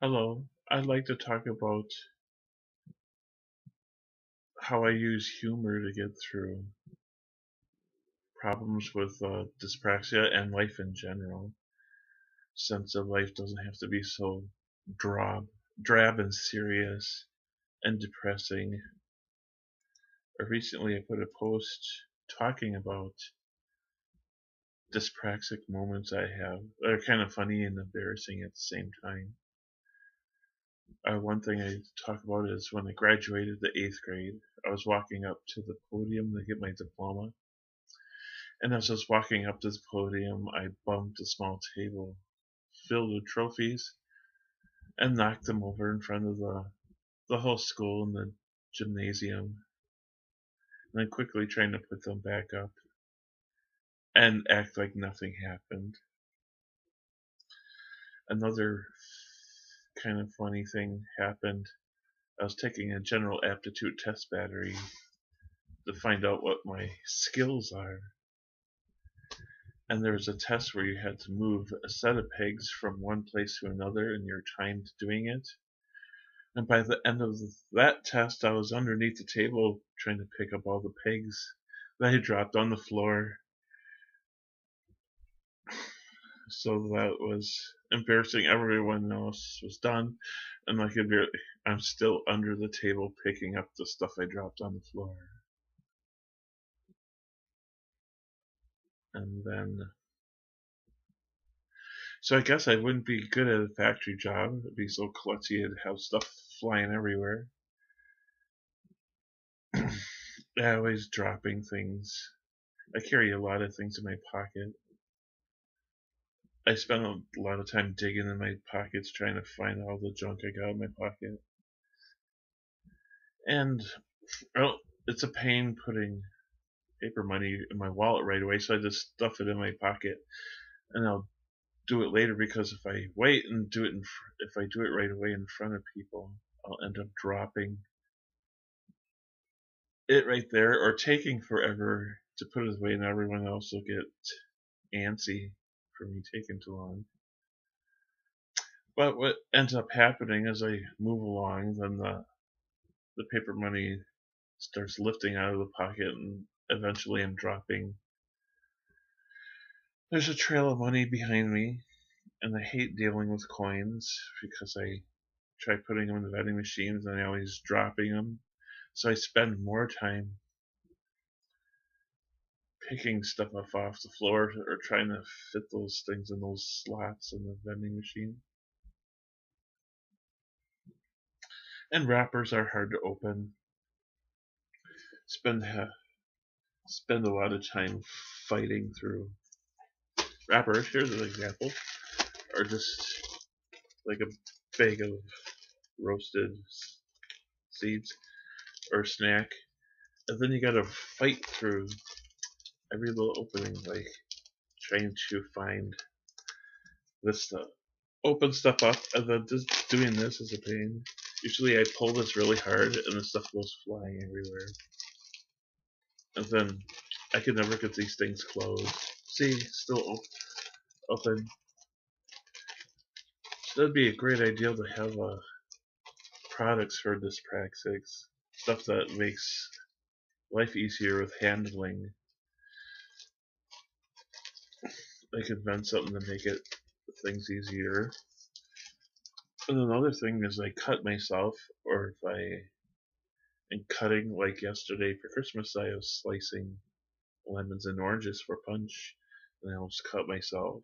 Hello, I'd like to talk about how I use humor to get through problems with dyspraxia and life in general, since life doesn't have to be so drab and serious and depressing. Recently, I put a post talking about dyspraxic moments I have that are kind of funny and embarrassing at the same time. One thing I talk about is when I graduated the 8th grade, I was walking up to the podium to get my diploma. And as I was walking up to the podium, I bumped a small table filled with trophies and knocked them over in front of the whole school and the gymnasium. And then quickly trying to put them back up and act like nothing happened. Another kind of funny thing happened. I was taking a general aptitude test battery to find out what my skills are. And there was a test where you had to move a set of pegs from one place to another and you're timed doing it. And by the end of that test, I was underneath the table trying to pick up all the pegs that had dropped on the floor. So that was embarrassing. Everyone else was done. And I'm still under the table picking up the stuff I dropped on the floor. And then, so I guess I wouldn't be good at a factory job. It'd be so klutzy, I'd have stuff flying everywhere. Always dropping things. I carry a lot of things in my pocket. I spend a lot of time digging in my pockets trying to find all the junk I got in my pocket. And well, it's a pain putting paper money in my wallet right away, so I just stuff it in my pocket, and I'll do it later because if I wait and do it, if I do it right away in front of people, I'll end up dropping it right there, or taking forever to put it away, and everyone else will get antsy for me taking too long. But what ends up happening as I move along, then the paper money starts lifting out of the pocket, and eventually I'm dropping. There's a trail of money behind me, and I hate dealing with coins because I try putting them in the vending machines and I always dropping them. So I spend more time picking stuff up off the floor or trying to fit those things in those slots in the vending machine. And wrappers are hard to open. Spend spend a lot of time fighting through wrappers. Here's an example, or just like a bag of roasted seeds or snack, and then you gotta fight through every little opening, like trying to find this stuff, open stuff up, and then just doing this is a pain. Usually I pull this really hard and the stuff goes flying everywhere. And then I can never get these things closed. See, still open. So that'd be a great idea to have products for dyspraxics. Stuff that makes life easier with handling. I could invent something to make things easier. And another thing is I cut myself, or if I am cutting, like yesterday for Christmas, I was slicing lemons and oranges for punch, and I almost cut myself.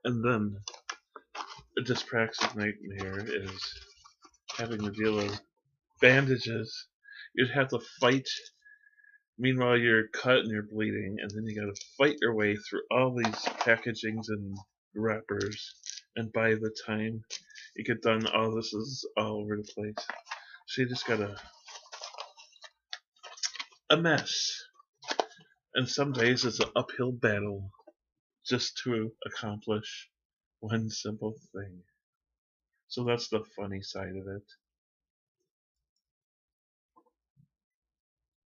And then a dyspraxic nightmare is having to deal with bandages. You'd have to fight. Meanwhile, you're cut and you're bleeding, and then you gotta fight your way through all these packagings and wrappers. And by the time you get done, all this is all over the place. So you just gotta a mess. And some days it's an uphill battle just to accomplish one simple thing. So that's the funny side of it.